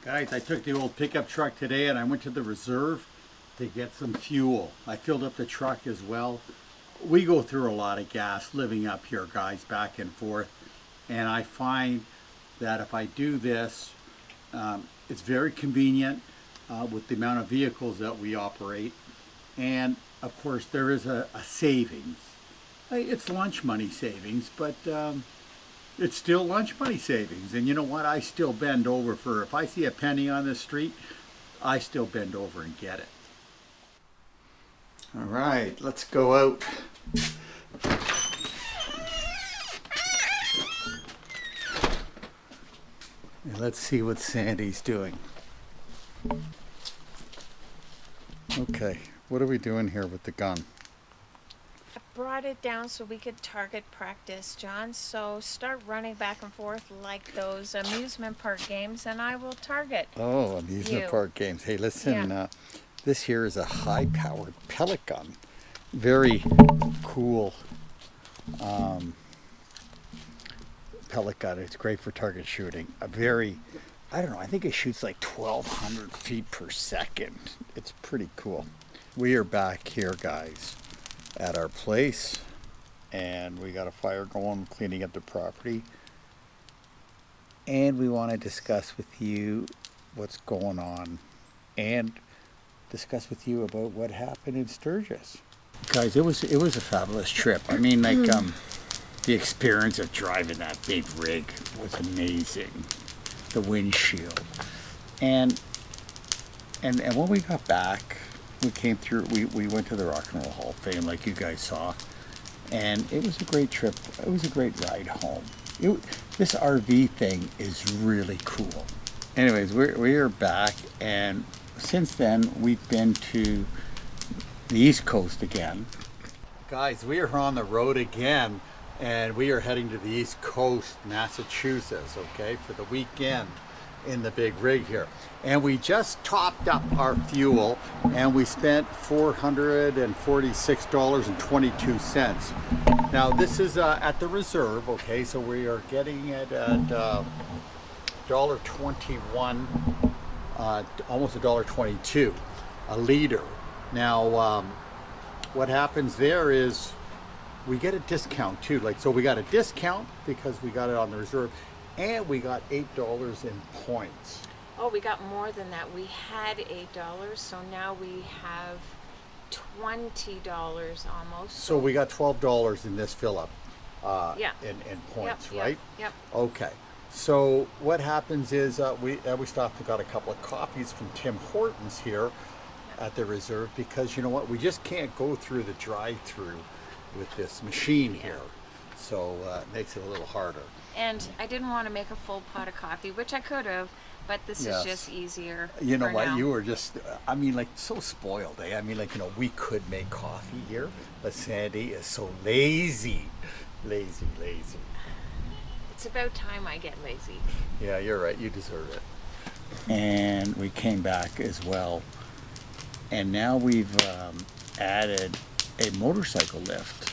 Guys, I took the old pickup truck today and I went to the reserve to get some fuel. I filled up the truck as well. We go through a lot of gas living up here, guys, back and forth. And I find that if I do this, it's very convenient with the amount of vehicles that we operate. And of course, there is a savings. It's lunch money savings, but it's still lunch money savings. And you know what? I still bend over for, if I see a penny on the street, I still bend over and get it. All right, let's go out. And let's see what Sandy's doing. Okay, what are we doing here with the gun? I brought it down so we could target practice, John. So start running back and forth like those amusement park games and I will target Oh, amusement park games. Hey, listen, Yeah. This here is a high-powered pellet gun. Very cool pellet gun. It's great for target shooting. A very, I don't know, I think it shoots like 1,200 feet per second. It's pretty cool. We are back here, guys, at our place, and we got a fire going, cleaning up the property. And we want to discuss with you what's going on and discuss with you about what happened in Sturgis. Guys, it was a fabulous trip. I mean, like, the experience of driving that big rig was amazing. The windshield. And when we got back, we came through, we went to the Rock and Roll Hall of Fame, like you guys saw. And it was a great trip. It was a great ride home. This RV thing is really cool. Anyways, we are back, and since then we've been to the East Coast again. Guys, we are on the road again, and we are heading to the East Coast, Massachusetts, okay, for the weekend in the big rig here. And we just topped up our fuel, and we spent $446.22. Now this is at the reserve, okay, so we are getting it at $1.21, almost $1.22 a liter. Now what happens there is we get a discount too. Like, so we got a discount because we got it on the reserve, and we got $8 in points. Oh, we got more than that. We had $8, so now we have $20 almost. So we got $12 in this fill up Yeah. in points, Yep, right? Yep. Okay. So what happens is we stopped and got a couple of coffees from Tim Hortons here at the reserve, because you know what? We just can't go through the drive-through with this machine here. So it makes it a little harder. And I didn't want to make a full pot of coffee, which I could have, but this Yes. is just easier. You know for what? now. You were just, I mean, like, so spoiled, eh? I mean, like, you know, we could make coffee here, but Sandy is so lazy. Lazy. It's about time I get lazy. Yeah, you're right. You deserve it. And we came back as well. And now we've added a motorcycle lift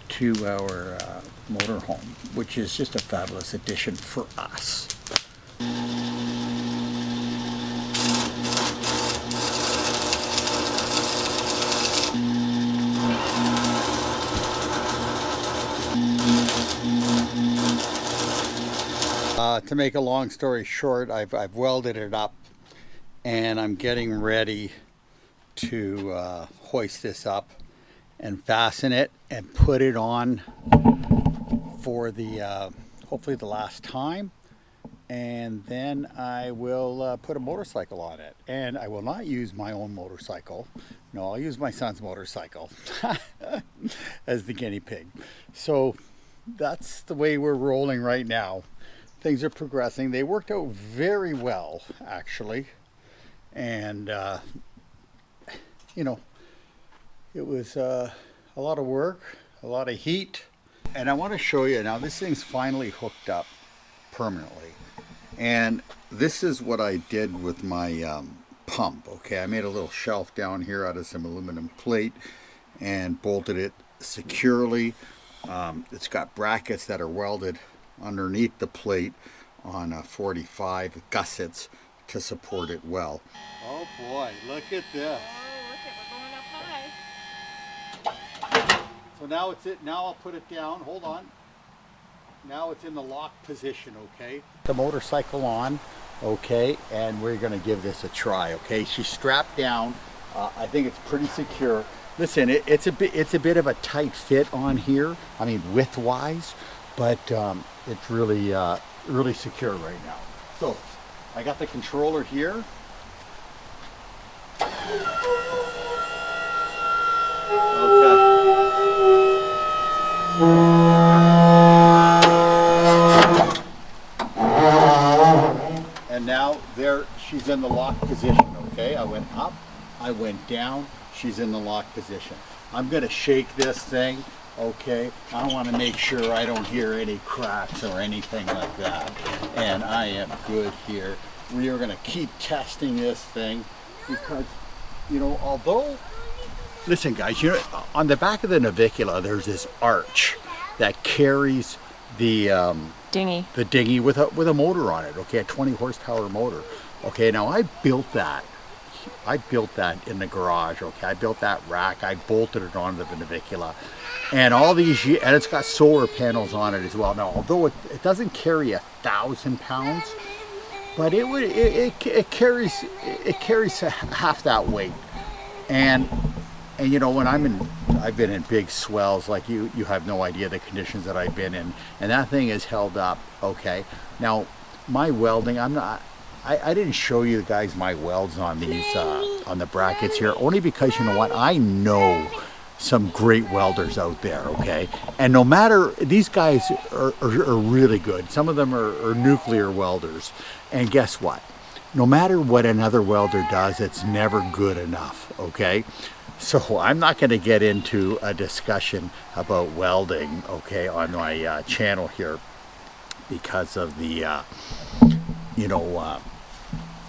to our motorhome, which is just a fabulous addition for us. To make a long story short, I've welded it up, and I'm getting ready to hoist this up and fasten it and put it on for the hopefully the last time, and then I will put a motorcycle on it. And I will not use my own motorcycle. No, I'll use my son's motorcycle as the guinea pig. So that's the way we're rolling right now. Things are progressing. They worked out very well, actually. And you know, it was a lot of work, a lot of heat. And I want to show you now, this thing's finally hooked up permanently. And this is what I did with my pump. Okay, I made a little shelf down here out of some aluminum plate and bolted it securely. It's got brackets that are welded underneath the plate on a 45 gussets to support it well. Oh boy, look at this. Oh, look at, we're going up high. So now it's it. Now I'll put it down. Hold on. Now it's in the lock position, okay? The motorcycle on, okay, and we're gonna give this a try, okay? She's strapped down. I think it's pretty secure. Listen, it's a bit of a tight fit on here. I mean, width-wise, but it's really really secure right now. So I got the controller here. And now there, she's in the lock position, okay? I went up, I went down, she's in the lock position. I'm gonna shake this thing, okay? I wanna make sure I don't hear any cracks or anything like that. And I am good here. We are gonna keep testing this thing because, you know, although, listen guys, you know, on the back of the Navicula, there's this arch that carries the dinghy with a motor on it, okay, a 20 horsepower motor. Okay, now I built that in the garage, okay. I built that rack, I bolted it onto the Navicula, and all these, and it's got solar panels on it as well. Now, although it doesn't carry 1,000 pounds, but it carries half that weight. And you know, when I've been in big swells, like you have no idea the conditions that I've been in, and that thing is held up, okay. Now, my welding, I didn't show you guys my welds on these, on the brackets here, only because, you know what, I know some great welders out there, okay. And no matter, these guys are really good. Some of them are nuclear welders, and guess what? No matter what another welder does, it's never good enough, okay. So I'm not going to get into a discussion about welding, okay, on my channel here, because of the, you know,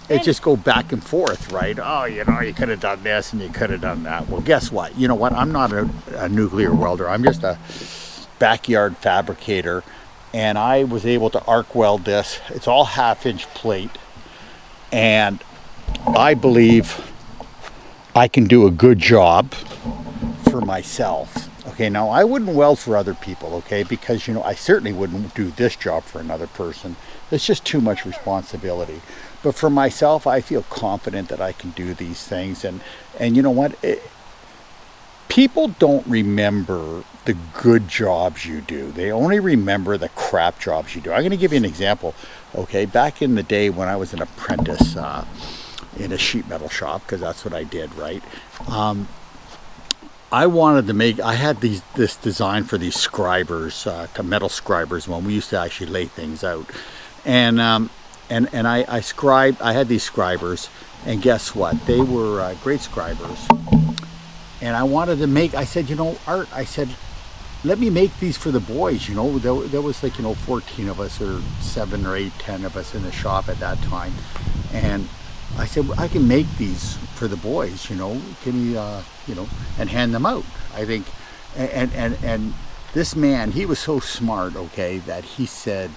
it just go back and forth, right? Oh, you know, you could have done this and you could have done that. Well, guess what? You know what? I'm not a nuclear welder. I'm just a backyard fabricator, and I was able to arc weld this. It's all 1/2-inch plate, and I believe I can do a good job for myself. Okay, now I wouldn't weld for other people, okay, because, you know, I certainly wouldn't do this job for another person. It's just too much responsibility. But for myself, I feel confident that I can do these things. And you know what? People don't remember the good jobs you do. They only remember the crap jobs you do. I'm going to give you an example. Okay, back in the day when I was an apprentice, in a sheet metal shop, because that's what I did, right? I wanted to make, I had this design for these scribers, metal scribers, when we used to actually lay things out. And I had these scribers, and guess what? They were great scribers. And I wanted to make, I said, you know, Art, I said, let me make these for the boys. You know, there was like, you know, 14 of us, or 7 or 8, 10 of us in the shop at that time. And I said, I can make these for the boys, you know, give me, you know, and hand them out. I think, and this man, he was so smart, okay, that he said,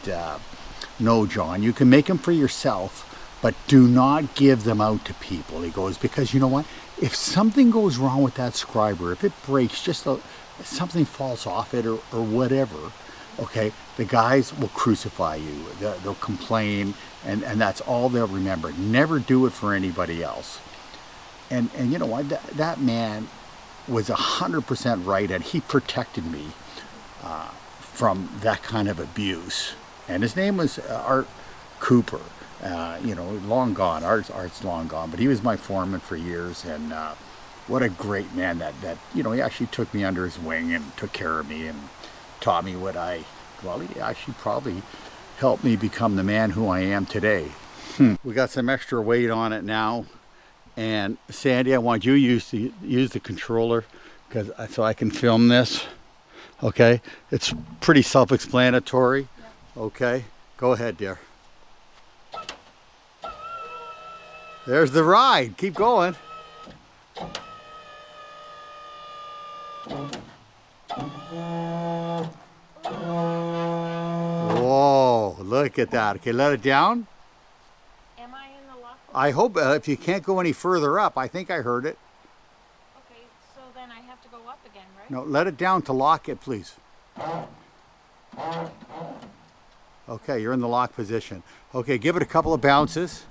no, John, you can make them for yourself, but do not give them out to people. He goes, because you know what, if something goes wrong with that scriber, if it breaks, something falls off it or whatever, okay, the guys will crucify you. They'll complain, and that's all they'll remember. Never do it for anybody else. And you know what? That man was 100% right, and he protected me from that kind of abuse. And his name was Art Cooper. You know, long gone. Art's long gone, but he was my foreman for years, and what a great man that you know, he actually took me under his wing and took care of me and taught me well, he actually probably helped me become the man who I am today. We got some extra weight on it now, and Sandy, I want you to use the controller so I can film this. Okay, it's pretty self-explanatory. Yeah. Okay, go ahead, dear. There's the ride. Keep going. Whoa, look look at that. Okay, let it down. Am I in the lock? I hope if you can't go any further up, I think I heard it. Okay, so then I have to go up again, right? No, let it down to lock it, please. Okay, you're in the lock position. Okay, give it a couple of bounces.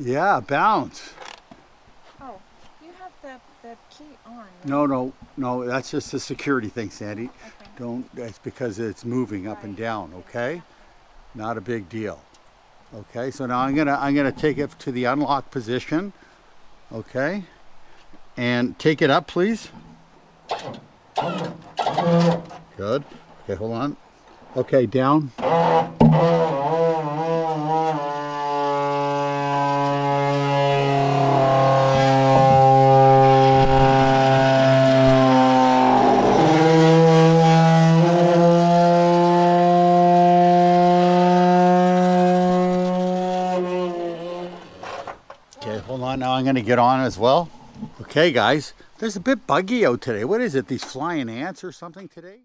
Yeah, bounce. Oh, you have the key on, right? No, that's just a security thing, Sandy. Okay. Don't, that's because it's moving up and Right. down, okay? Not a big deal. Okay, so now I'm gonna take it to the unlock position. Okay. And take it up, please. Good. Okay, hold on. Okay, down. Okay, hold on. Now I'm going to get on as well. Okay, guys, there's a bit buggy out today. What is it? These flying ants or something today?